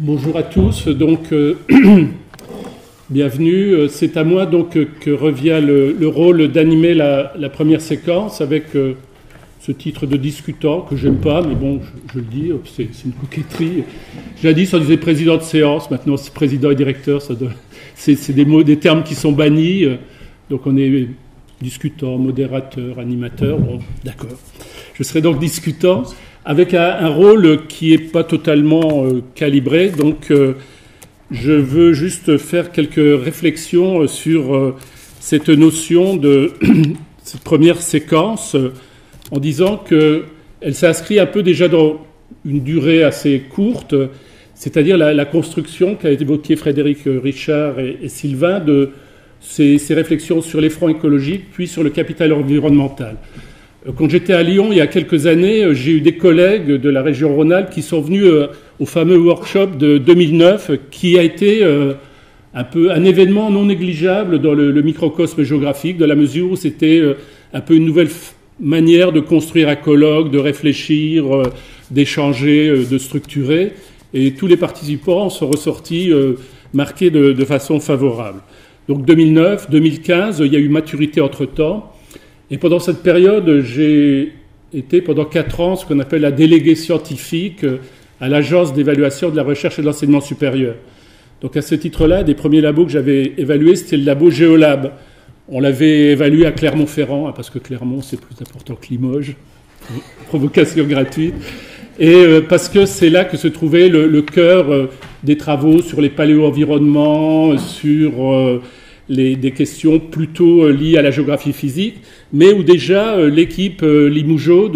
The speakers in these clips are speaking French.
Bonjour à tous, donc bienvenue. C'est à moi donc que revient le rôle d'animer la première séquence avec ce titre de discutant que j'aime pas, mais bon, je le dis, c'est une coquetterie. Jadis on disait président de séance, maintenant c'est président et directeur, c'est des termes qui sont bannis, donc on est discutant, modérateur, animateur, bon, d'accord. Je serai donc discutant, avec un rôle qui n'est pas totalement calibré. Donc, je veux juste faire quelques réflexions sur cette notion de cette première séquence, en disant qu'elle s'inscrit un peu déjà dans une durée assez courte, c'est-à-dire la construction qu'a évoquée Frédéric Richard et Sylvain de ces réflexions sur les fronts écologiques, puis sur le capital environnemental. Quand j'étais à Lyon il y a quelques années, j'ai eu des collègues de la région Rhône-Alpes qui sont venus au fameux workshop de 2009 qui a été un peu un événement non négligeable dans le microcosme géographique, de la mesure où c'était un peu une nouvelle manière de construire un colloque, de réfléchir, d'échanger, de structurer. Et tous les participants sont ressortis marqués de façon favorable. Donc 2009, 2015, il y a eu maturité entre-temps. Et pendant cette période, j'ai été pendant 4 ans ce qu'on appelle la déléguée scientifique à l'Agence d'évaluation de la recherche et de l'enseignement supérieur. Donc à ce titre-là, des premiers labos que j'avais évalués, c'était le labo Géolab. On l'avait évalué à Clermont-Ferrand, parce que Clermont, c'est plus important que Limoges. Provocation gratuite. Et parce que c'est là que se trouvait le cœur des travaux sur les paléo-environnements, sur des questions plutôt liées à la géographie physique, mais où déjà l'équipe Limougeot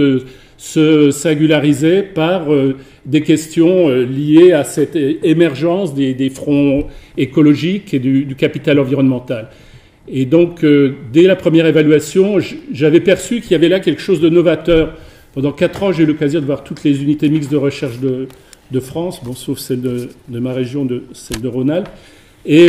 se singularisait par des questions liées à cette émergence des fronts écologiques et du capital environnemental. Et donc, dès la première évaluation, j'avais perçu qu'il y avait là quelque chose de novateur. Pendant 4 ans, j'ai eu l'occasion de voir toutes les unités mixtes de recherche de France, bon, sauf celle de ma région, celle de Rhône-Alpes. Et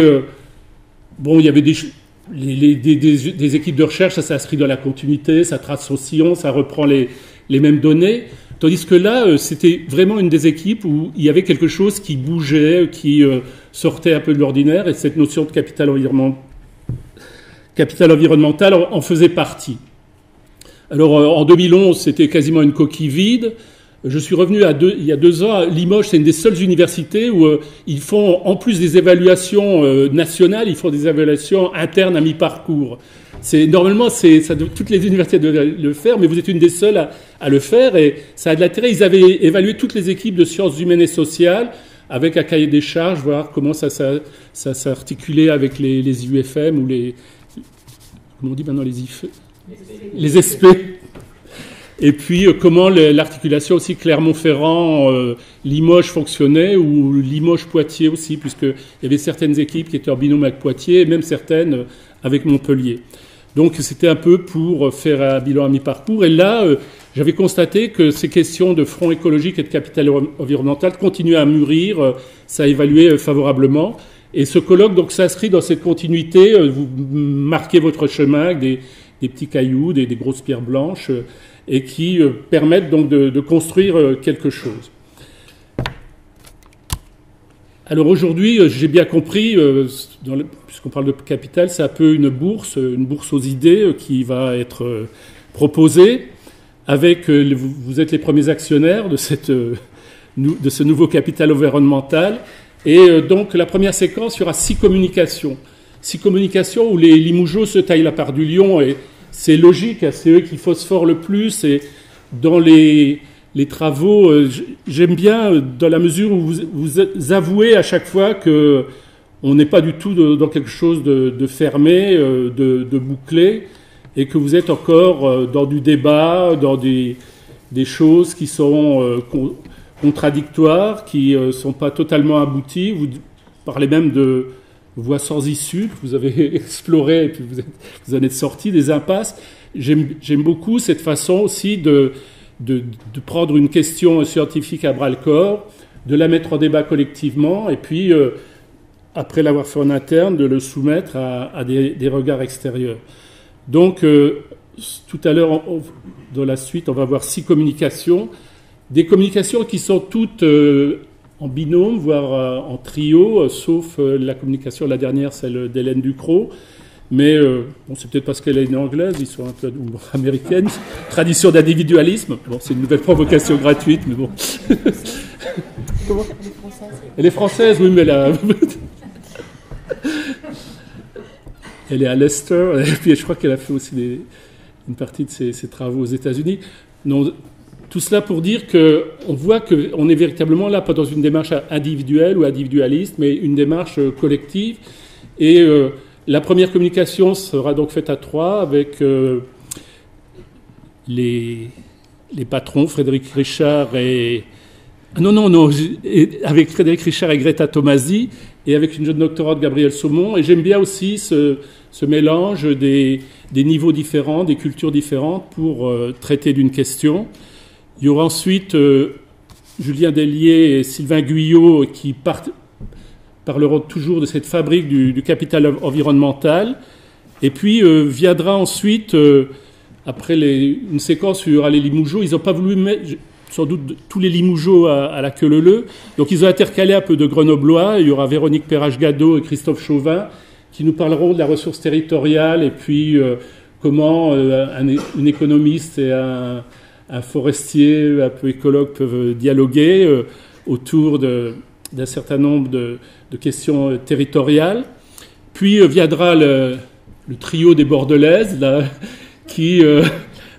bon, il y avait des équipes de recherche, ça s'inscrit dans la continuité, ça trace son sillon, ça reprend les mêmes données. Tandis que là, c'était vraiment une des équipes où il y avait quelque chose qui bougeait, qui sortait un peu de l'ordinaire, et cette notion de capital environnemental en faisait partie. Alors, en 2011, c'était quasiment une coquille vide. Je suis revenu il y a 2 ans à Limoges, c'est une des seules universités où ils font, en plus des évaluations nationales, ils font des évaluations internes à mi-parcours. Normalement, toutes les universités doivent le faire, mais vous êtes une des seules à le faire, et ça a de l'intérêt. Ils avaient évalué toutes les équipes de sciences humaines et sociales, avec un cahier des charges, voir comment ça s'articulait avec les UFM ou comment on dit maintenant les IFE, les SP. Et puis comment l'articulation aussi Clermont-Ferrand, Limoges fonctionnait, ou Limoges-Poitiers aussi, puisqu'il y avait certaines équipes qui étaient en binôme avec Poitiers, et même certaines avec Montpellier. Donc c'était un peu pour faire un bilan à mi-parcours. Et là, j'avais constaté que ces questions de front écologique et de capital environnemental continuaient à mûrir, ça a évalué favorablement. Et ce colloque donc s'inscrit dans cette continuité. Vous marquez votre chemin avec des petits cailloux, des grosses pierres blanches, et qui permettent donc de construire quelque chose. Alors aujourd'hui, j'ai bien compris, puisqu'on parle de capital, c'est un peu une bourse aux idées qui va être proposée, avec, vous êtes les premiers actionnaires de ce nouveau capital environnemental, et donc la première séquence, il y aura 6 communications. 6 communications où les Limougeaux se taillent la part du lion, et c'est logique, c'est eux qui phosphorent le plus, et dans les travaux, j'aime bien dans la mesure où vous avouez à chaque fois que on n'est pas du tout dans quelque chose de fermé, de bouclé, et que vous êtes encore dans du débat, dans des choses qui sont contradictoires, qui sont pas totalement abouties. Vous parlez même de voies sans issue, que vous avez exploré et puis vous en êtes sorti des impasses. J'aime beaucoup cette façon aussi de prendre une question scientifique à bras-le-corps, de la mettre en débat collectivement, et puis, après l'avoir fait en interne, de le soumettre à des regards extérieurs. Donc, tout à l'heure, dans la suite, on va voir 6 communications, des communications qui sont toutes en binôme, voire en trio, sauf la communication, la dernière, celle d'Hélène Ducrot. Mais bon, c'est peut-être parce qu'elle est née anglaise, ils sont un peu ou américaine, tradition d'individualisme. Bon, c'est une nouvelle provocation gratuite, mais bon. Comment ? Elle est française. Elle est française, oui, mais elle est à Leicester, et puis je crois qu'elle a fait aussi une partie de ses travaux aux États-Unis. Non, tout cela pour dire qu'on voit qu'on est véritablement là, pas dans une démarche individuelle ou individualiste, mais une démarche collective. Et la première communication sera donc faite à 3 avec les patrons, Frédéric Richard et... Non, avec Frédéric Richard et Greta Tomasi, et avec une jeune doctorante, Gabrielle Saumon. Et j'aime bien aussi ce mélange des niveaux différents, des cultures différentes pour traiter d'une question. Il y aura ensuite Julien Dellier et Sylvain Guyot qui parleront toujours de cette fabrique du capital environnemental. Et puis viendra ensuite, après une séquence où il y aura les Limougeaux. Ils n'ont pas voulu mettre sans doute tous les Limougeaux à la queue leu. Donc ils ont intercalé un peu de Grenoblois. Il y aura Véronique Perrache-Gadot et Christophe Chauvin qui nous parleront de la ressource territoriale et puis comment une économiste et un forestier, un peu écologue, peuvent dialoguer autour d'un certain nombre de questions territoriales. Puis viendra le trio des Bordelaises, là, qui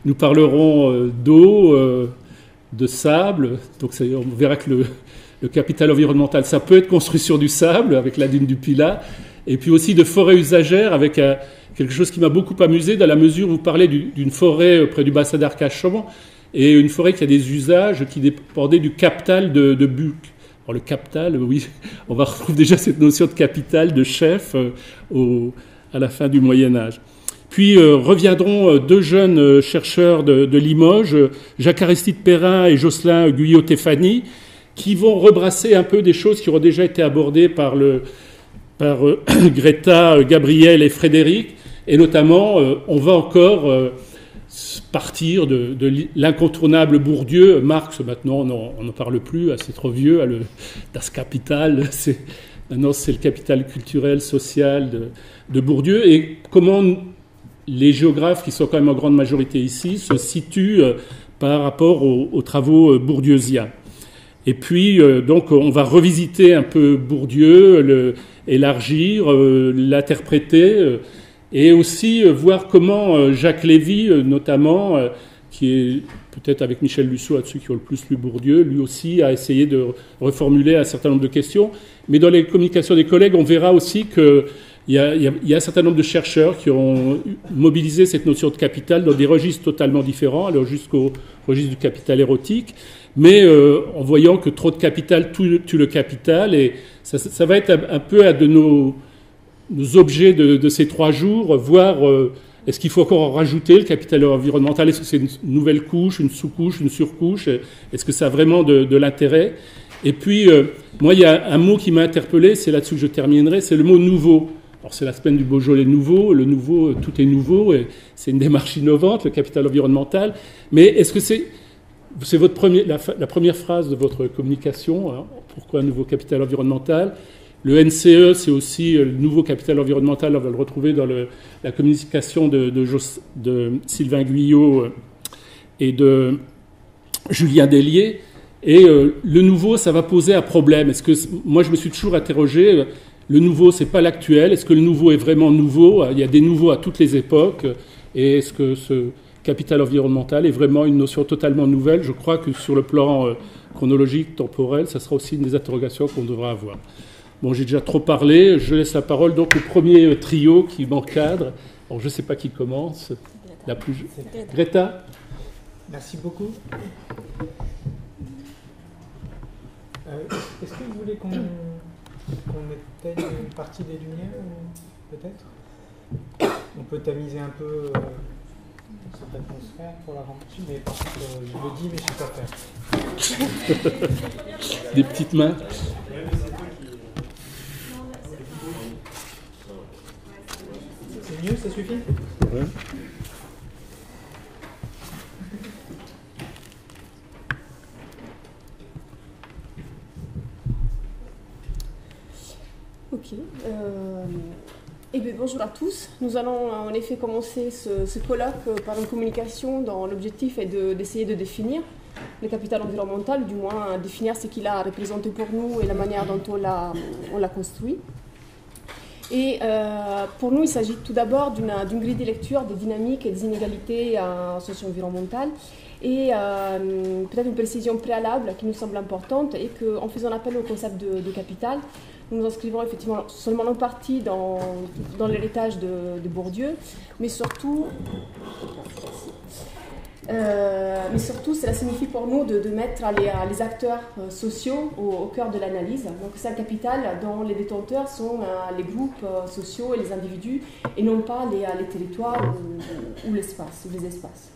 nous parleront d'eau, de sable. Donc on verra que le capital environnemental, ça peut être construit sur du sable, avec la dune du Pilat, et puis aussi de forêt usagère, avec quelque chose qui m'a beaucoup amusé, dans la mesure où vous parlez d'une forêt près du bassin d'Arcachon, et une forêt qui a des usages qui dépendaient du capital de Buc. Alors le capital, oui, on va retrouver déjà cette notion de capital, de chef, à la fin du Moyen-Âge. Puis reviendront 2 jeunes chercheurs de Limoges, Jacques-Aristide Perrin et Jocelyn Guyot-Teffany, qui vont rebrasser un peu des choses qui auront déjà été abordées par Greta, Gabriel et Frédéric. Et notamment, on va encore partir de l'incontournable Bourdieu. Marx, maintenant, on n'en parle plus, c'est trop vieux, Das Kapital, maintenant c'est le capital culturel, social de Bourdieu. Et comment les géographes, qui sont quand même en grande majorité ici, se situent par rapport aux travaux bourdieusiens. Et puis, donc, on va revisiter un peu Bourdieu, élargir, l'interpréter, et aussi voir comment Jacques Lévy, notamment, qui est peut-être avec Michel Lussot, à ceux qui ont le plus lu Bourdieu, lui aussi a essayé de reformuler un certain nombre de questions. Mais dans les communications des collègues, on verra aussi que il y a un certain nombre de chercheurs qui ont mobilisé cette notion de capital dans des registres totalement différents, alors jusqu'au registre du capital érotique, mais en voyant que trop de capital tue le capital, et ça va être un peu à de nos objets de ces 3 jours, voir est-ce qu'il faut encore en rajouter le capital environnemental, est-ce que c'est une nouvelle couche, une sous-couche, une surcouche, est-ce que ça a vraiment de l'intérêt. Et puis, moi, il y a un mot qui m'a interpellé, c'est là-dessus que je terminerai, c'est le mot « nouveau ». Alors, c'est la semaine du Beaujolais nouveau. Le nouveau, tout est nouveau. Et c'est une démarche innovante, le capital environnemental. Mais est-ce que c'est la première phrase de votre communication, hein, pourquoi un nouveau capital environnemental? Le NCE, c'est aussi le nouveau capital environnemental. On va le retrouver dans la communication de Sylvain Guyot et de Julien Dellier. Et le nouveau, ça va poser un problème. Moi, je me suis toujours interrogé... Le nouveau, c'est pas l'actuel. Est-ce que le nouveau est vraiment nouveau? Il y a des nouveaux à toutes les époques. Et est-ce que ce capital environnemental est vraiment une notion totalement nouvelle? Je crois que sur le plan chronologique, temporel, ça sera aussi une des interrogations qu'on devra avoir. Bon, j'ai déjà trop parlé. Je laisse la parole donc au premier trio qui m'encadre. Alors, je ne sais pas qui commence. La plus... Greta. Merci beaucoup. Est-ce que vous voulez qu'on éteigne une partie des lumières, peut-être? On peut tamiser un peu cette atmosphère pour la rendre. Mais par contre, je le dis, mais je ne sais pas faire. Des petites mains. C'est mieux, ça suffit? Ouais. Eh bien, bonjour à tous. Nous allons en effet commencer ce colloque par une communication dont l'objectif est d'essayer de définir le capital environnemental, ou du moins définir ce qu'il a représenté pour nous et la manière dont on l'a construit. Et pour nous, il s'agit tout d'abord d'une grille de lecture des dynamiques et des inégalités socio-environnementales, et peut-être une précision préalable qui nous semble importante est qu'en faisant appel au concept de capital, nous nous inscrivons effectivement seulement en partie dans l'héritage de Bourdieu, mais surtout, cela signifie pour nous de mettre les acteurs sociaux au cœur de l'analyse. Donc c'est un capital dont les détenteurs sont les groupes sociaux et les individus, et non pas les territoires ou l'espace, ou les espaces.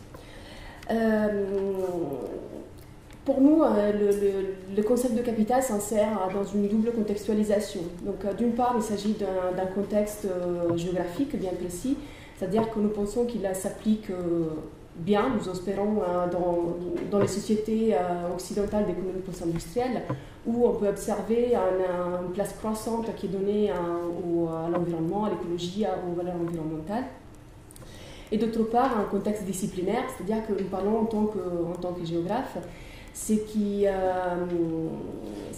Pour nous, le concept de capital s'insère dans une double contextualisation. Donc, d'une part, il s'agit d'un contexte géographique bien précis, c'est-à-dire que nous pensons qu'il s'applique bien, nous espérons, dans les sociétés occidentales d'économie post-industrielle, où on peut observer une place croissante qui est donnée à l'environnement, à l'écologie, aux valeurs environnementales. Et d'autre part, un contexte disciplinaire, c'est-à-dire que nous parlons en tant que géographe, ce qui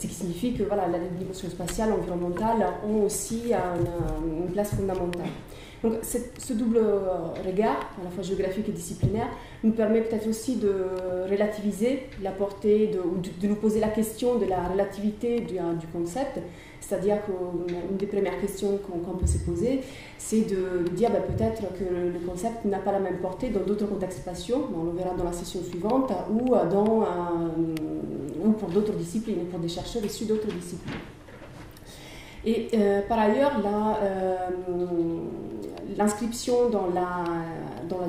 signifie que voilà, la dimension spatiale, environnementale ont aussi une place fondamentale. Donc ce double regard, à la fois géographique et disciplinaire, nous permet peut-être aussi de relativiser la portée, de nous poser la question de la relativité du concept. C'est-à-dire qu'une des premières questions qu'on peut se poser, c'est de dire peut-être que le concept n'a pas la même portée dans d'autres contextes spatiaux, on le verra dans la session suivante, ou pour d'autres disciplines, pour des chercheurs issus d'autres disciplines. Et par ailleurs, l'inscription dans la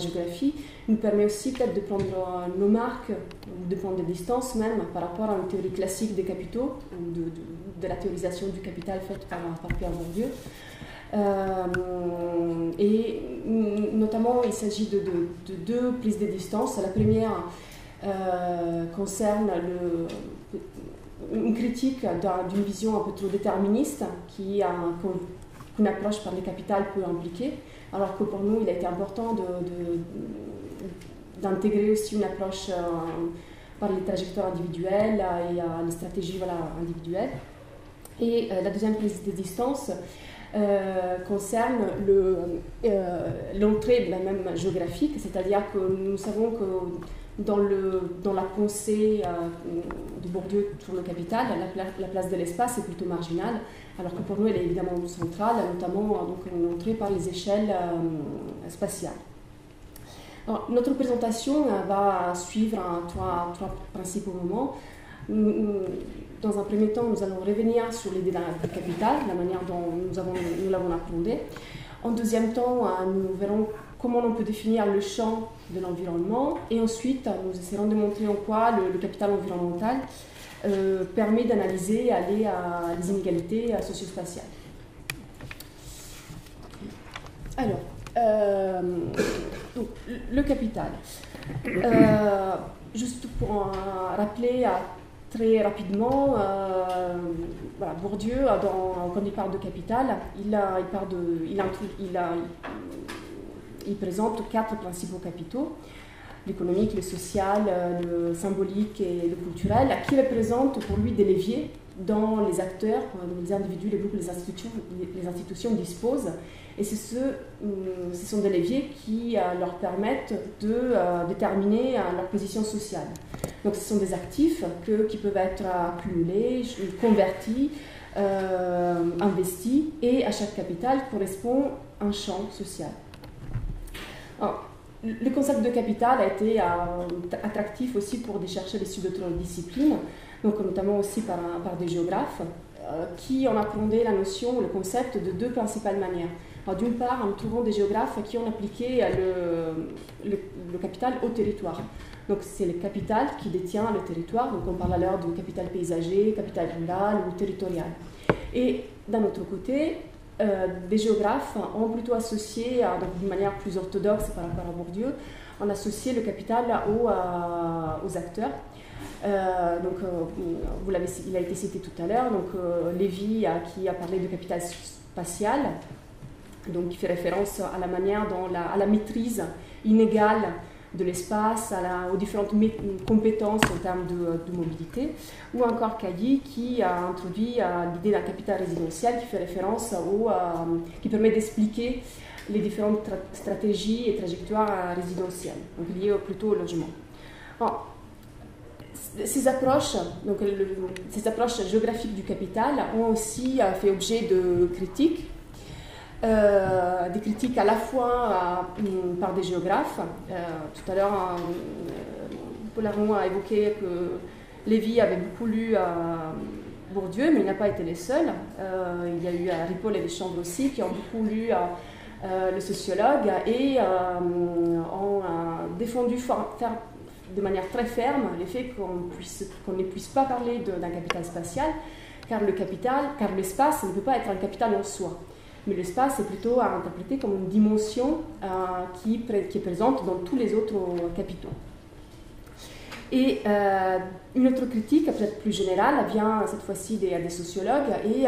géographie nous permet aussi peut-être de prendre nos marques, de prendre des distances même par rapport à une théorie classique des capitaux, ou de la théorisation du capital faite par Pierre Bourdieu. Et notamment, il s'agit de deux prises de distance. La première concerne une critique d'une vision un peu trop déterministe qu'une approche par les capitales peut impliquer, alors que pour nous, il a été important d'intégrer aussi une approche par les trajectoires individuelles et les stratégies individuelles. Et la deuxième prise de distance concerne l'entrée de la même géographique, c'est-à-dire que nous savons que dans la pensée de Bourdieu sur le capital, la place de l'espace est plutôt marginale, alors que pour nous elle est évidemment centrale, notamment une entrée par les échelles spatiales. Alors, notre présentation va suivre trois principaux moments. Dans un premier temps, nous allons revenir sur l'idée du capital, la manière dont nous l'avons appréhendé. En deuxième temps, nous verrons comment on peut définir le champ de l'environnement, et ensuite nous essaierons de montrer en quoi le capital environnemental permet d'analyser les inégalités socio-spatiales. Alors, donc, le capital. Juste pour rappeler très rapidement, Bourdieu, quand il parle de capital, il présente 4 principaux capitaux: l'économique, le social, le symbolique et le culturel, qui représentent pour lui des leviers dont les acteurs, les individus, les groupes, les institutions disposent. Et ce sont des leviers qui leur permettent de déterminer leur position sociale. Donc ce sont des actifs qui peuvent être accumulés, convertis, investis, et à chaque capital correspond un champ social. Alors, le concept de capital a été attractif aussi pour des chercheurs issus d'autres disciplines, donc notamment aussi par des géographes, qui ont appréhendé la notion, le concept de 2 principales manières. D'une part, en trouvant des géographes qui ont appliqué le capital au territoire. Donc c'est le capital qui détient le territoire, donc on parle alors de capital paysager, capital rural ou territorial. Et d'un autre côté, des géographes ont plutôt associé, d'une manière plus orthodoxe par rapport à Bourdieu, on associé le capital aux acteurs. Il a été cité tout à l'heure, Lévy qui a parlé de capital spatial, donc qui fait référence à la manière dont à la maîtrise inégale de l'espace, aux différentes compétences en termes de mobilité, ou encore Cailly qui a introduit l'idée d'un capital résidentiel qui fait référence qui permet d'expliquer les différentes stratégies et trajectoires résidentielles, donc liées plutôt au logement. Alors, ces approches géographiques du capital ont aussi fait objet de critiques. Des critiques à la fois par des géographes. Tout à l'heure, Paul Armand a évoqué que Lévy avait beaucoup lu Bourdieu, mais il n'a pas été les seuls. Il y a eu Ripoll et Deschamps aussi qui ont beaucoup lu le sociologue et ont défendu de manière très ferme le fait qu'on ne puisse pas parler d'un capital spatial, car l'espace ne peut pas être un capital en soi. Mais l'espace est plutôt à interpréter comme une dimension qui est présente dans tous les autres capitaux. Et une autre critique, peut-être plus générale, vient cette fois-ci des sociologues et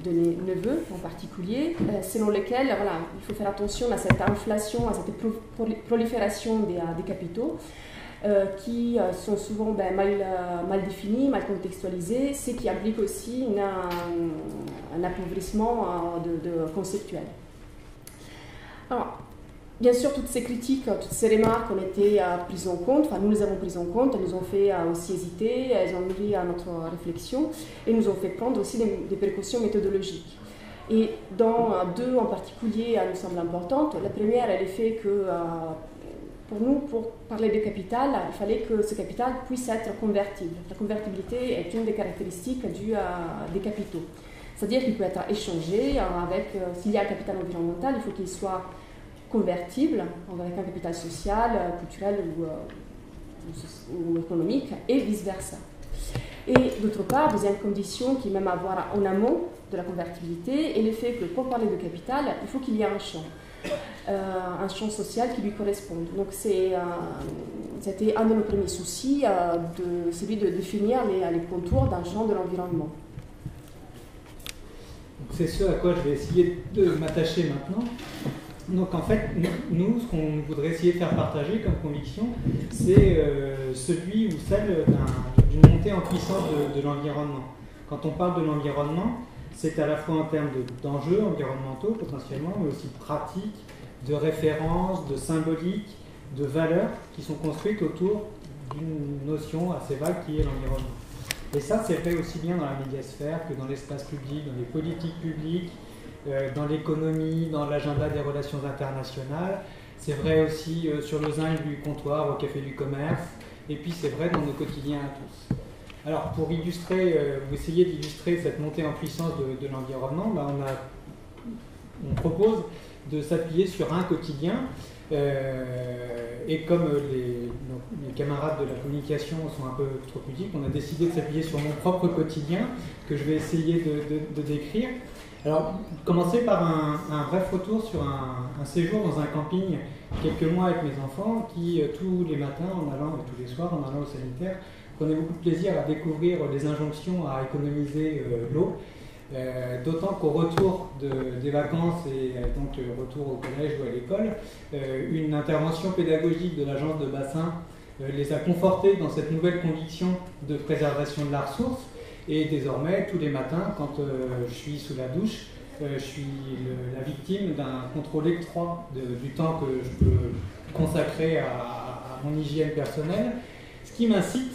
de Neveu en particulier, selon lesquels il faut faire attention à cette inflation, à cette prolifération des capitaux, qui sont souvent mal définis, mal contextualisés, ce qui implique aussi un appauvrissement conceptuel. Alors, bien sûr, toutes ces critiques, toutes ces remarques ont été prises en compte, nous les avons prises en compte, elles nous ont fait aussi hésiter, elles ont nourri à notre réflexion et nous ont fait prendre aussi des précautions méthodologiques. Et dans deux en particulier, elles nous semblent importantes. La première est l'effet que pour nous, pour parler de capital, il fallait que ce capital puisse être convertible. La convertibilité est une des caractéristiques des capitaux. C'est-à-dire qu'il peut être échangé s'il y a un capital environnemental, il faut qu'il soit convertible avec un capital social, culturel ou économique, et vice-versa. Et d'autre part, deuxième condition qui est même à voir en amont de la convertibilité, est le fait que pour parler de capital, il faut qu'il y ait un champ social qui lui corresponde. Donc c'était un de nos premiers soucis, celui de définir les contours d'un champ de l'environnement. C'est ce à quoi je vais essayer de m'attacher maintenant. Donc en fait, nous, ce qu'on voudrait essayer de faire partager comme conviction, c'est celui ou celle d'une montée en puissance de l'environnement. Quand on parle de l'environnement, c'est à la fois en termes d'enjeux environnementaux potentiellement, mais aussi de pratiques, de références, de symboliques, de valeurs qui sont construites autour d'une notion assez vague qui est l'environnement. Et ça, c'est vrai aussi bien dans la médiasphère que dans l'espace public, dans les politiques publiques, dans l'économie, dans l'agenda des relations internationales. C'est vrai aussi sur le zinc du comptoir au café du commerce. Et puis c'est vrai dans nos quotidiens à tous. Alors pour illustrer, ou essayer d'illustrer cette montée en puissance de l'environnement, on propose de s'appuyer sur un quotidien. Et comme les camarades de la communication sont un peu trop pudiques, on a décidé de s'appuyer sur mon propre quotidien que je vais essayer de décrire. Alors, commencer par un bref retour sur un séjour dans un camping quelques mois avec mes enfants qui, tous les matins et tous les soirs en allant au sanitaire, prenaient beaucoup de plaisir à découvrir les injonctions à économiser l'eau. D'autant qu'au retour des vacances et donc retour au collège ou à l'école, une intervention pédagogique de l'agence de bassin les a confortés dans cette nouvelle conviction de préservation de la ressource. Et désormais, tous les matins, quand je suis sous la douche, je suis la victime d'un contrôle étroit du temps que je peux consacrer à mon hygiène personnelle, ce qui m'incite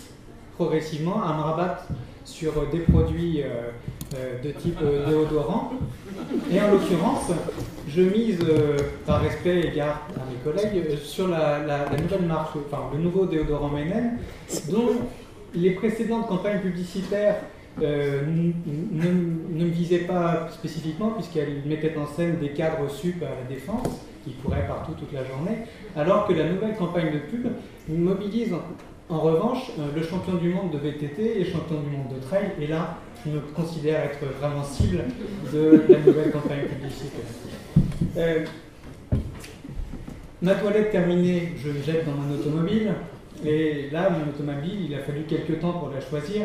progressivement à me rabattre sur des produits de type déodorant. Et en l'occurrence, je mise, par respect égard à mes collègues, sur la nouvelle marque, le nouveau déodorant Mennen, dont les précédentes campagnes publicitaires ne me visaient pas spécifiquement, puisqu'elles mettaient en scène des cadres sup à la Défense, qui couraient partout toute la journée, alors que la nouvelle campagne de pub mobilise en revanche le champion du monde de VTT et le champion du monde de trail, et là, je me considère être vraiment cible de la nouvelle campagne publicitaire. Ma toilette terminée, je me jette dans mon automobile, et là, mon automobile, il a fallu quelques temps pour la choisir.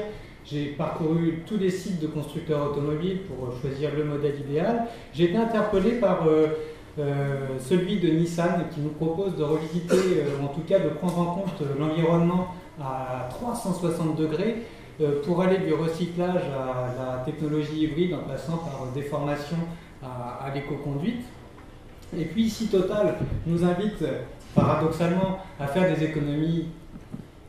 j'ai parcouru tous les sites de constructeurs automobiles pour choisir le modèle idéal. J'ai été interpellé par celui de Nissan qui nous propose de revisiter, ou en tout cas de prendre en compte l'environnement à 360 degrés pour aller du recyclage à la technologie hybride en passant par des formations à l'éco-conduite. Et puis ici Total nous invite paradoxalement à faire des économies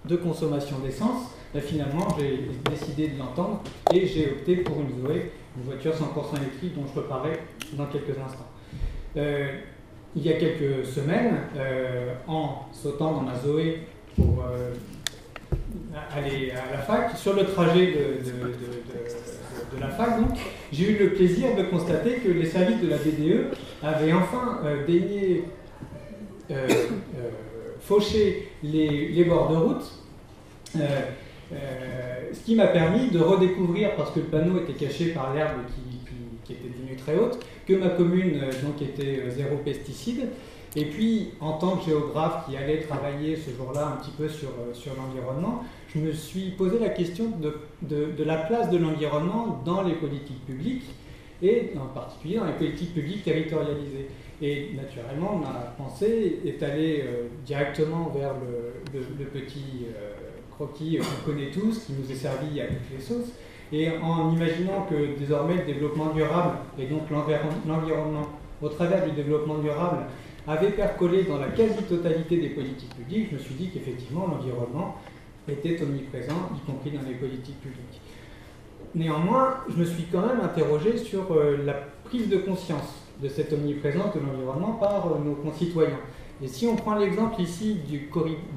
de consommation d'essence. Finalement j'ai décidé de l'entendre et j'ai opté pour une Zoé, une voiture 100% électrique dont je reparlerai dans quelques instants. Il y a quelques semaines, en sautant dans ma Zoé pour aller à la fac, sur le trajet de la fac, donc, j'ai eu le plaisir de constater que les services de la BDE avaient enfin daigné faucher les bords de route, ce qui m'a permis de redécouvrir, parce que le panneau était caché par l'herbe qui était devenue très haute, que ma commune donc était zéro pesticide. Et puis, en tant que géographe qui allait travailler ce jour-là un petit peu sur l'environnement, je me suis posé la question de la place de l'environnement dans les politiques publiques, et en particulier dans les politiques publiques territorialisées. Et naturellement, ma pensée est allée directement vers le petit croquis qu'on connaît tous, qui nous est servi à toutes les sauces, et en imaginant que désormais le développement durable, et donc l'environnement au travers du développement durable, avait percolé dans la quasi-totalité des politiques publiques, je me suis dit qu'effectivement l'environnement était omniprésent, y compris dans les politiques publiques. Néanmoins, je me suis quand même interrogé sur la prise de conscience de cette omniprésence de l'environnement par nos concitoyens. Et si on prend l'exemple ici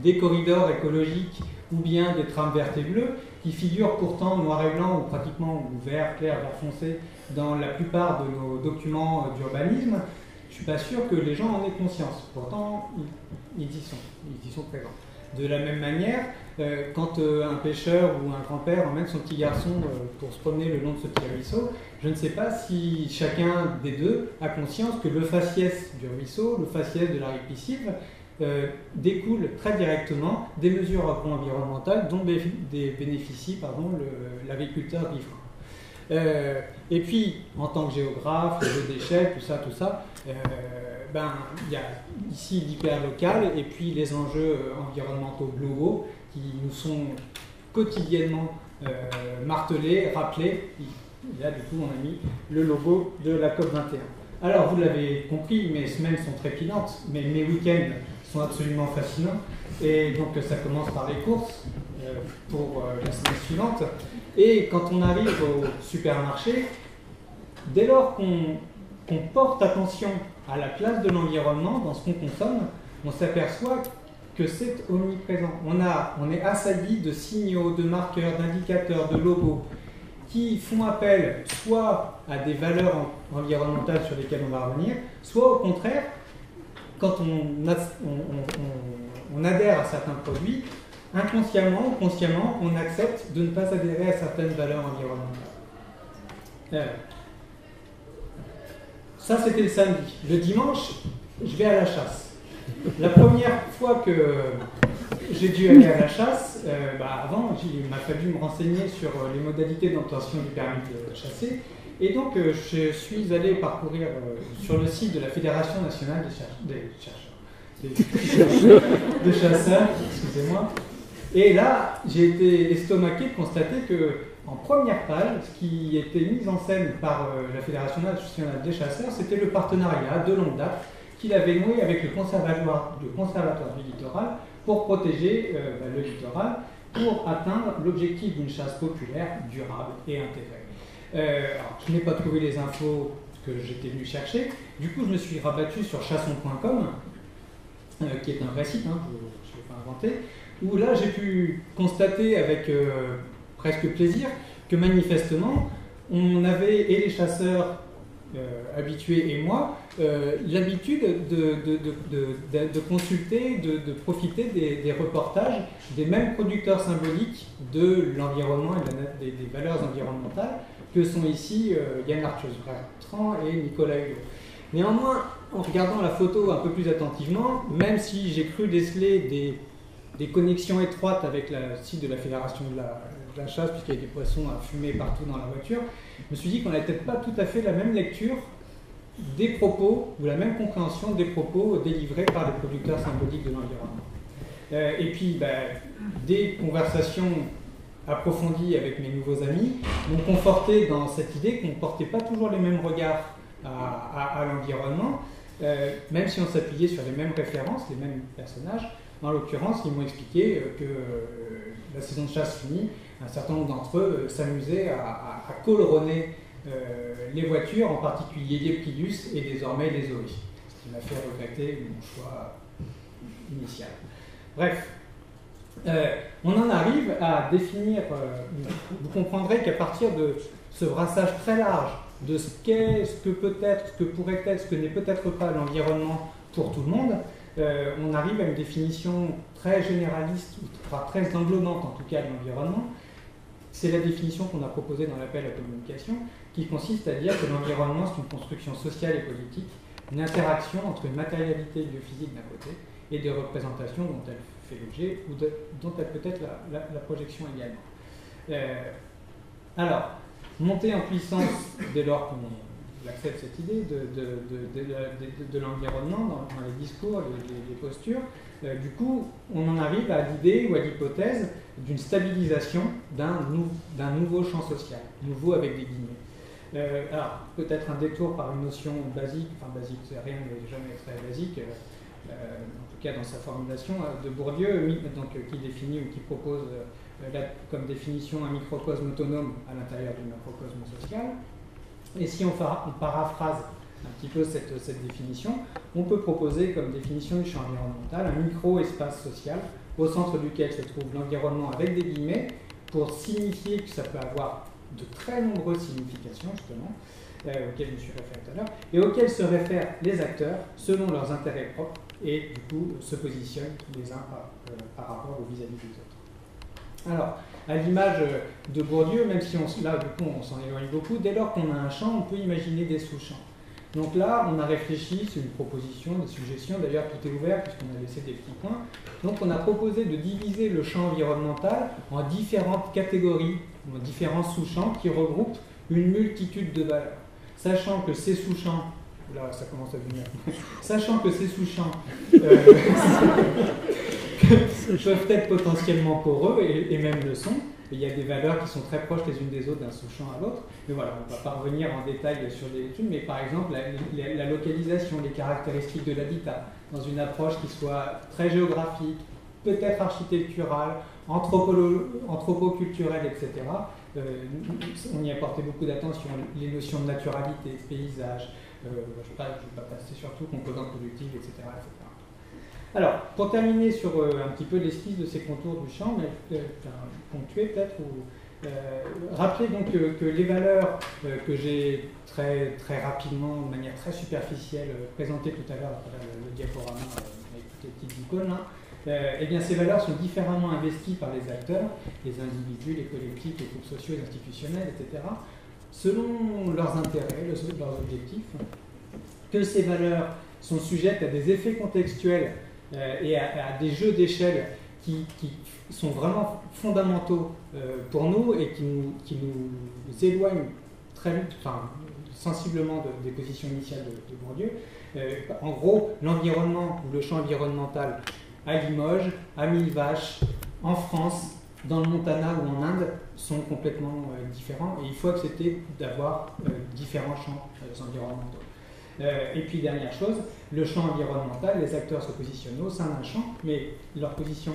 des corridors écologiques ou bien des trams vertes et bleues, qui figurent pourtant noir et blanc ou pratiquement ou vert, clair, vert foncé dans la plupart de nos documents d'urbanisme, je ne suis pas sûr que les gens en aient conscience. Pourtant, ils y sont présents. De la même manière, quand un pêcheur ou un grand-père emmène son petit garçon pour se promener le long de ce petit ruisseau, je ne sais pas si chacun des deux a conscience que le faciès du ruisseau, le faciès de la ripisylve, découle très directement des mesures agro-environnementales dont bénéficie l'agriculteur riverain. Et puis, en tant que géographe, le déchet, tout ça, il y a ici l'hyper-local et puis les enjeux environnementaux globaux qui nous sont quotidiennement martelés, rappelés. Et là, du coup, on a mis le logo de la COP21. Alors, vous l'avez compris, mes semaines sont trépidantes, mais mes week-ends sont absolument fascinants. Et donc, ça commence par les courses pour la semaine suivante. Et quand on arrive au supermarché, dès lors qu'on porte attention à la place de l'environnement dans ce qu'on consomme, on s'aperçoit que c'est omniprésent. On est assailli de signaux, de marqueurs, d'indicateurs, de logos qui font appel soit à des valeurs environnementales sur lesquelles on va revenir, soit au contraire, quand on adhère à certains produits, inconsciemment ou consciemment, on accepte de ne pas adhérer à certaines valeurs environnementales. Ça, c'était le samedi. Le dimanche, je vais à la chasse. La première fois que j'ai dû aller à la chasse, avant, il m'a fallu me renseigner sur les modalités d'obtention du permis de chasser. Et donc, je suis allé parcourir sur le site de la Fédération nationale des chasseurs, excusez-moi. Et là, j'ai été estomaqué de constater que, en première page, ce qui était mis en scène par la Fédération nationale des chasseurs, c'était le partenariat de longue date qu'il avait noué avec le conservatoire du littoral pour protéger le littoral, pour atteindre l'objectif d'une chasse populaire, durable et intégrée. Alors, je n'ai pas trouvé les infos que j'étais venu chercher, du coup je me suis rabattu sur chasson.com, qui est un vrai site, je ne l'ai pas inventé, où là j'ai pu constater avec presque plaisir que manifestement on avait, et les chasseurs habitués et moi, l'habitude de consulter, de profiter des reportages des mêmes producteurs symboliques de l'environnement et des valeurs environnementales que sont ici Yann Arthus-Bertrand et Nicolas Hulot. Néanmoins, en regardant la photo un peu plus attentivement, même si j'ai cru déceler des connexions étroites avec le site de la Fédération la chasse, puisqu'il y a des poissons à fumer partout dans la voiture, je me suis dit qu'on n'avait peut-être pas tout à fait la même lecture des propos, ou la même compréhension des propos délivrés par les producteurs symboliques de l'environnement. Et puis, des conversations approfondies avec mes nouveaux amis m'ont conforté dans cette idée qu'on ne portait pas toujours les mêmes regards à l'environnement, même si on s'appuyait sur les mêmes références, les mêmes personnages. En l'occurrence, ils m'ont expliqué que la saison de chasse finie, un certain nombre d'entre eux s'amusaient à colronner les voitures, en particulier les Prius et désormais les Zoé, ce qui m'a fait regretter mon choix initial. Bref, on en arrive à définir, vous comprendrez qu'à partir de ce brassage très large de ce qu'est, ce que peut être, ce que pourrait être, ce que n'est peut-être pas l'environnement pour tout le monde, on arrive à une définition très généraliste, enfin très englobante en tout cas de l'environnement. C'est la définition qu'on a proposée dans l'appel à la communication, qui consiste à dire que l'environnement c'est une construction sociale et politique, une interaction entre une matérialité biophysique d'un côté et des représentations dont elle fait l'objet ou dont elle peut être la projection également. Alors, monter en puissance dès lors qu'on accepte cette idée de l'environnement dans les discours, les postures, du coup, on en arrive à l'idée ou à l'hypothèse d'une stabilisation d'un nouveau champ social, nouveau avec des guillemets. Alors, peut-être un détour par une notion basique, enfin basique, c'est rien n'est jamais très basique, en tout cas dans sa formulation, de Bourdieu, donc, qui définit ou qui propose comme définition un microcosme autonome à l'intérieur du macrocosme social. Et si on paraphrase un petit peu cette définition, on peut proposer comme définition du champ environnemental un micro-espace social au centre duquel se trouve l'environnement avec des guillemets pour signifier que ça peut avoir de très nombreuses significations justement, auxquelles je me suis référé tout à l'heure, et auxquelles se réfèrent les acteurs selon leurs intérêts propres et du coup se positionnent les uns par rapport aux vis-à-vis des autres. Alors, à l'image de Bourdieu, même si là du coup on s'en éloigne beaucoup, dès lors qu'on a un champ, on peut imaginer des sous-champs. Donc là, on a réfléchi, c'est une proposition, des suggestions, d'ailleurs tout est ouvert puisqu'on a laissé des petits points. Donc on a proposé de diviser le champ environnemental en différentes catégories, en différents sous-champs qui regroupent une multitude de valeurs. Sachant que ces sous-champs, là ça commence à devenir, sachant que ces sous-champs peuvent être potentiellement poreux et même le sont. Il y a des valeurs qui sont très proches les unes des autres d'un sous-champ à l'autre. Mais voilà, on ne va pas revenir en détail sur les études, mais par exemple la localisation, les caractéristiques de l'habitat, dans une approche qui soit très géographique, peut-être architecturale, anthropoculturelle, etc. On y a porté beaucoup d'attention, les notions de naturalité, paysage, je ne vais pas passer sur tout, composantes productives, etc., etc. Alors, pour terminer sur un petit peu l'esquisse de ces contours du champ, mais ponctuer peut-être, rappelez donc que les valeurs que j'ai très rapidement, de manière très superficielle, présentées tout à l'heure à travers le diaporama avec toutes les petites icônes, eh bien ces valeurs sont différemment investies par les acteurs, les individus, les collectifs, les groupes sociaux, les institutionnels, etc., selon leurs intérêts, leurs objectifs, que ces valeurs sont sujettes à des effets contextuels et à des jeux d'échelle qui sont vraiment fondamentaux pour nous et qui nous éloignent très vite, enfin, sensiblement des positions initiales de Bourdieu. En gros, l'environnement ou le champ environnemental à Limoges, à Millevaches, en France, dans le Montana ou en Inde sont complètement différents et il faut accepter d'avoir différents champs environnementaux. Et puis dernière chose, le champ environnemental, les acteurs se positionnent au sein d'un champ, mais leur position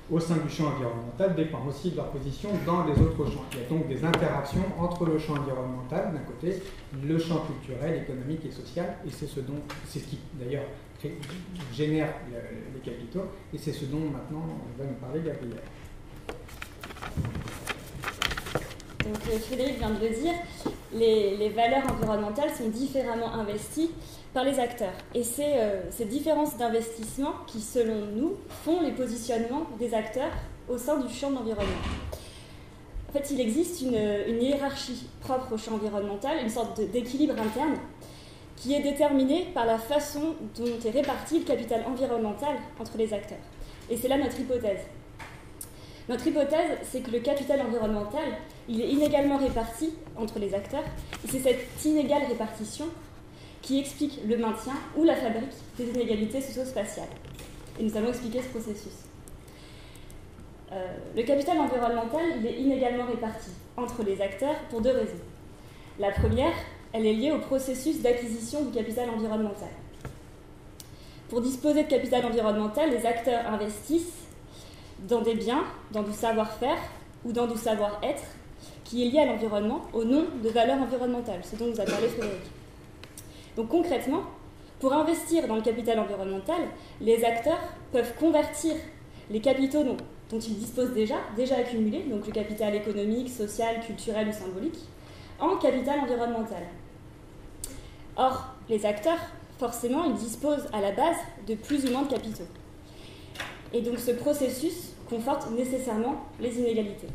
au sein du champ environnemental dépend aussi de leur position dans les autres champs. Il y a donc des interactions entre le champ environnemental d'un côté, le champ culturel, économique et social, et c'est ce qui d'ailleurs génère les capitaux, et c'est ce dont maintenant va nous parler Gabriel. Donc Frédéric vient de le dire, les valeurs environnementales sont différemment investies par les acteurs. Et c'est ces différences d'investissement qui, selon nous, font les positionnements des acteurs au sein du champ de l'environnement. En fait, il existe une hiérarchie propre au champ environnemental, une sorte d'équilibre interne, qui est déterminée par la façon dont est réparti le capital environnemental entre les acteurs. Et c'est là notre hypothèse. Notre hypothèse, c'est que le capital environnemental, il est inégalement réparti entre les acteurs, et c'est cette inégale répartition qui explique le maintien ou la fabrique des inégalités socio-spatiales. Et nous allons expliquer ce processus. Le capital environnemental, il est inégalement réparti entre les acteurs pour deux raisons. La première, elle est liée au processus d'acquisition du capital environnemental. Pour disposer de capital environnemental, les acteurs investissent dans des biens, dans du savoir-faire ou dans du savoir-être qui est lié à l'environnement au nom de valeurs environnementales, ce dont nous a parlé Frédéric. Donc concrètement, pour investir dans le capital environnemental, les acteurs peuvent convertir les capitaux dont ils disposent déjà accumulés, donc le capital économique, social, culturel ou symbolique, en capital environnemental. Or, les acteurs, forcément, ils disposent à la base de plus ou moins de capitaux. Et donc ce processus conforte nécessairement les inégalités.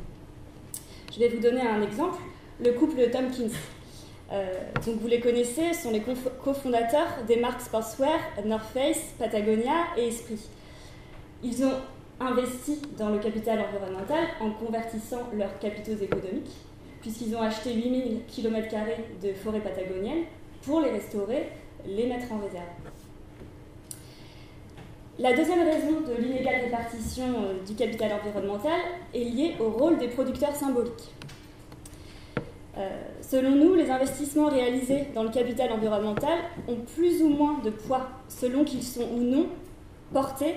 Je vais vous donner un exemple, le couple Tompkins. Donc vous les connaissez, ce sont les cofondateurs des marques Sportswear, North Face, Patagonia et Esprit. Ils ont investi dans le capital environnemental en convertissant leurs capitaux économiques, puisqu'ils ont acheté 8000 km² de forêts patagoniennes pour les restaurer, les mettre en réserve. La deuxième raison de l'inégale répartition du capital environnemental est liée au rôle des producteurs symboliques. Selon nous, les investissements réalisés dans le capital environnemental ont plus ou moins de poids selon qu'ils sont ou non portés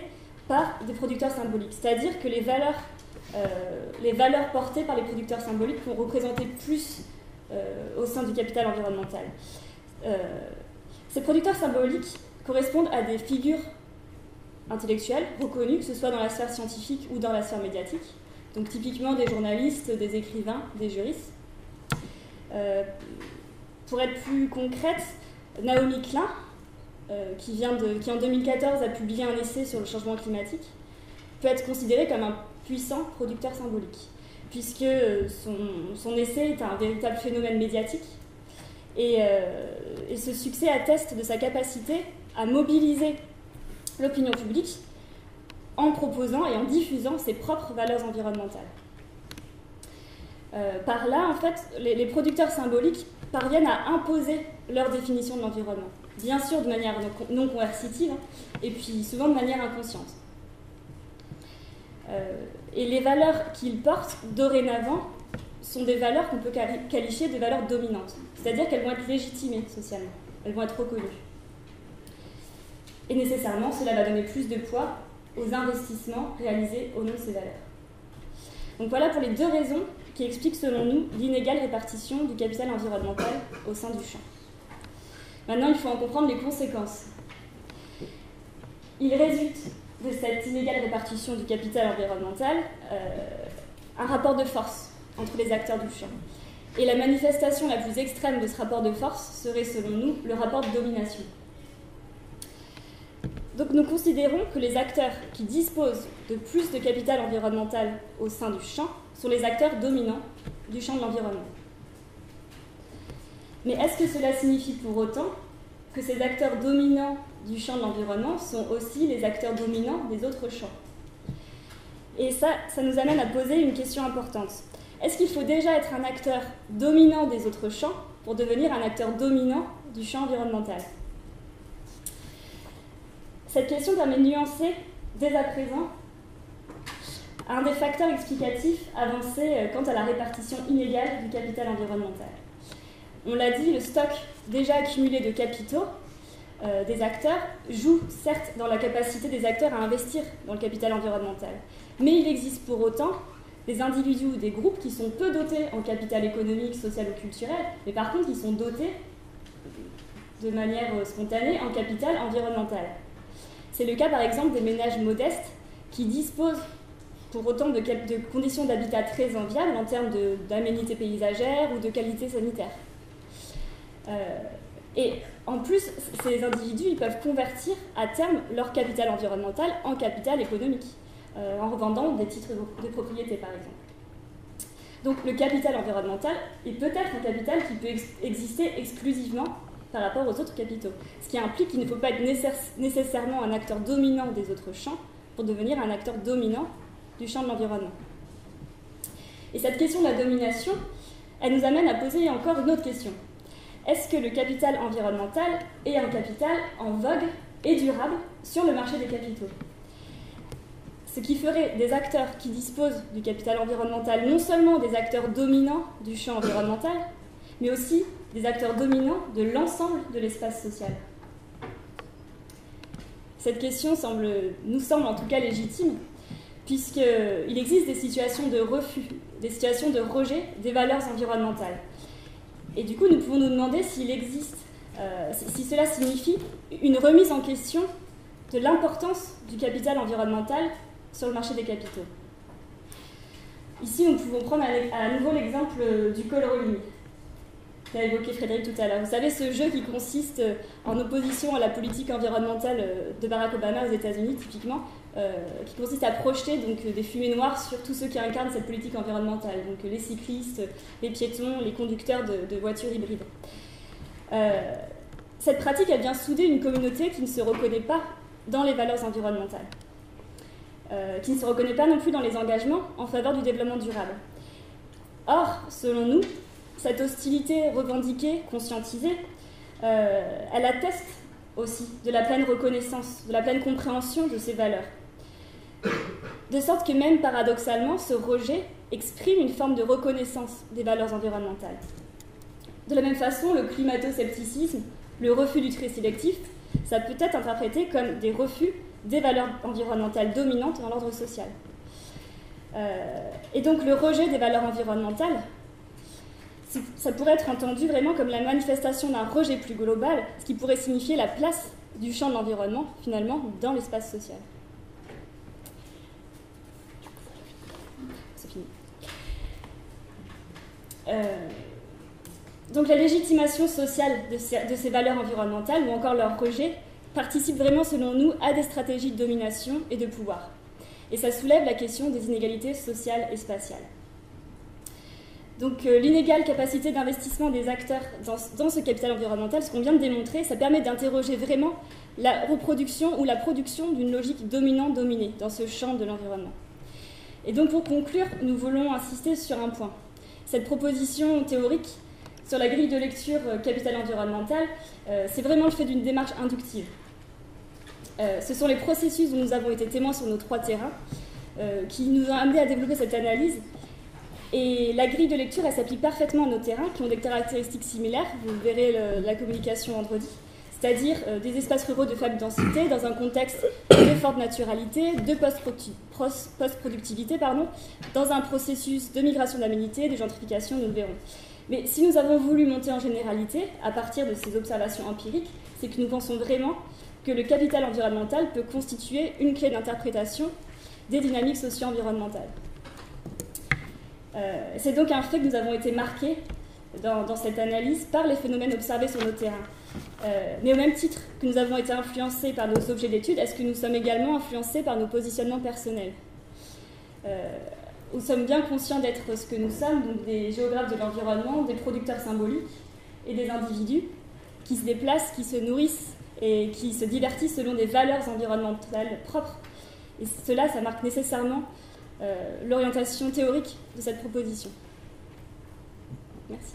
par des producteurs symboliques. C'est-à-dire que les valeurs portées par les producteurs symboliques vont représenter plus au sein du capital environnemental. Ces producteurs symboliques correspondent à des figures intellectuelles reconnues, que ce soit dans la sphère scientifique ou dans la sphère médiatique. Donc typiquement des journalistes, des écrivains, des juristes. Pour être plus concrète, Naomi Klein, qui en 2014 a publié un essai sur le changement climatique, peut être considéré comme un puissant producteur symbolique, puisque son essai est un véritable phénomène médiatique, et ce succès atteste de sa capacité à mobiliser l'opinion publique en proposant et en diffusant ses propres valeurs environnementales. Par là, en fait, les producteurs symboliques parviennent à imposer leur définition de l'environnement, bien sûr de manière non coercitive, et puis souvent de manière inconsciente. Et les valeurs qu'ils portent, dorénavant, sont des valeurs qu'on peut qualifier de valeurs dominantes, c'est-à-dire qu'elles vont être légitimées socialement, elles vont être reconnues. Et nécessairement, cela va donner plus de poids aux investissements réalisés au nom de ces valeurs. Donc voilà pour les deux raisons qui expliquent, selon nous, l'inégale répartition du capital environnemental au sein du champ. Maintenant, il faut en comprendre les conséquences. Il résulte de cette inégale répartition du capital environnemental un rapport de force entre les acteurs du champ. Et la manifestation la plus extrême de ce rapport de force serait, selon nous, le rapport de domination. Donc nous considérons que les acteurs qui disposent de plus de capital environnemental au sein du champ sont les acteurs dominants du champ de l'environnement. Mais est-ce que cela signifie pour autant que ces acteurs dominants du champ de l'environnement sont aussi les acteurs dominants des autres champs? Et ça nous amène à poser une question importante. Est-ce qu'il faut déjà être un acteur dominant des autres champs pour devenir un acteur dominant du champ environnemental? Cette question permet de nuancer dès à présent un des facteurs explicatifs avancés quant à la répartition inégale du capital environnemental. On l'a dit, le stock déjà accumulé de capitaux des acteurs joue certes dans la capacité des acteurs à investir dans le capital environnemental, mais il existe pour autant des individus ou des groupes qui sont peu dotés en capital économique, social ou culturel, mais par contre qui sont dotés de manière spontanée en capital environnemental. C'est le cas par exemple des ménages modestes qui disposent pour autant de conditions d'habitat très enviables en termes d'aménités paysagères ou de qualité sanitaire. Et en plus, ces individus ils peuvent convertir à terme leur capital environnemental en capital économique, en revendant des titres de propriété par exemple. Donc le capital environnemental est peut-être un capital qui peut exister exclusivement par rapport aux autres capitaux, ce qui implique qu'il ne faut pas être nécessairement un acteur dominant des autres champs pour devenir un acteur dominant du champ de l'environnement. Et cette question de la domination, elle nous amène à poser encore une autre question. Est-ce que le capital environnemental est un capital en vogue et durable sur le marché des capitaux? Ce qui ferait des acteurs qui disposent du capital environnemental non seulement des acteurs dominants du champ environnemental, mais aussi des acteurs dominants de l'ensemble de l'espace social. Cette question nous semble en tout cas légitime, puisqu'il existe des situations de refus, des situations de rejet des valeurs environnementales. Et du coup, nous pouvons nous demander s'il existe, si cela signifie une remise en question de l'importance du capital environnemental sur le marché des capitaux. Ici, nous pouvons prendre à nouveau l'exemple du call rolling qu'a évoqué Frédéric tout à l'heure. Vous savez, ce jeu qui consiste en opposition à la politique environnementale de Barack Obama aux États-Unis, typiquement, qui consiste à projeter donc, des fumées noires sur tous ceux qui incarnent cette politique environnementale, donc les cyclistes, les piétons, les conducteurs de voitures hybrides. Cette pratique, elle vient souder une communauté qui ne se reconnaît pas dans les valeurs environnementales, qui ne se reconnaît pas non plus dans les engagements en faveur du développement durable. Or, selon nous, cette hostilité revendiquée, conscientisée, elle atteste aussi de la pleine reconnaissance, de la pleine compréhension de ces valeurs. De sorte que même paradoxalement, ce rejet exprime une forme de reconnaissance des valeurs environnementales. De la même façon, le climato-scepticisme, le refus du trait sélectif, ça peut être interprété comme des refus des valeurs environnementales dominantes dans l'ordre social. Et donc le rejet des valeurs environnementales, ça pourrait être entendu vraiment comme la manifestation d'un rejet plus global, ce qui pourrait signifier la place du champ de l'environnement, finalement, dans l'espace social. C'est fini. Donc la légitimation sociale de ces valeurs environnementales, ou encore leur rejet, participe vraiment, selon nous, à des stratégies de domination et de pouvoir. Et ça soulève la question des inégalités sociales et spatiales. Donc l'inégale capacité d'investissement des acteurs dans ce capital environnemental, ce qu'on vient de démontrer, ça permet d'interroger vraiment la reproduction ou la production d'une logique dominant-dominée dans ce champ de l'environnement. Et donc pour conclure, nous voulons insister sur un point. Cette proposition théorique sur la grille de lecture capital environnemental, c'est vraiment le fait d'une démarche inductive. Ce sont les processus dont nous avons été témoins sur nos 3 terrains qui nous ont amenés à développer cette analyse. Et la grille de lecture, elle s'applique parfaitement à nos terrains qui ont des caractéristiques similaires. Vous verrez la communication vendredi. C'est-à-dire des espaces ruraux de faible densité dans un contexte de forte naturalité, de post-productivité, dans un processus de migration d'aménité, de gentrification, nous le verrons. Mais si nous avons voulu monter en généralité, à partir de ces observations empiriques, c'est que nous pensons vraiment que le capital environnemental peut constituer une clé d'interprétation des dynamiques socio-environnementales. C'est donc un fait que nous avons été marqués dans cette analyse par les phénomènes observés sur nos terrains. Mais au même titre que nous avons été influencés par nos objets d'étude, est-ce que nous sommes également influencés par nos positionnements personnels ? Nous sommes bien conscients d'être ce que nous sommes, donc des géographes de l'environnement, des producteurs symboliques et des individus qui se déplacent, qui se nourrissent et qui se divertissent selon des valeurs environnementales propres. Et cela, ça marque nécessairement l'orientation théorique de cette proposition. Merci.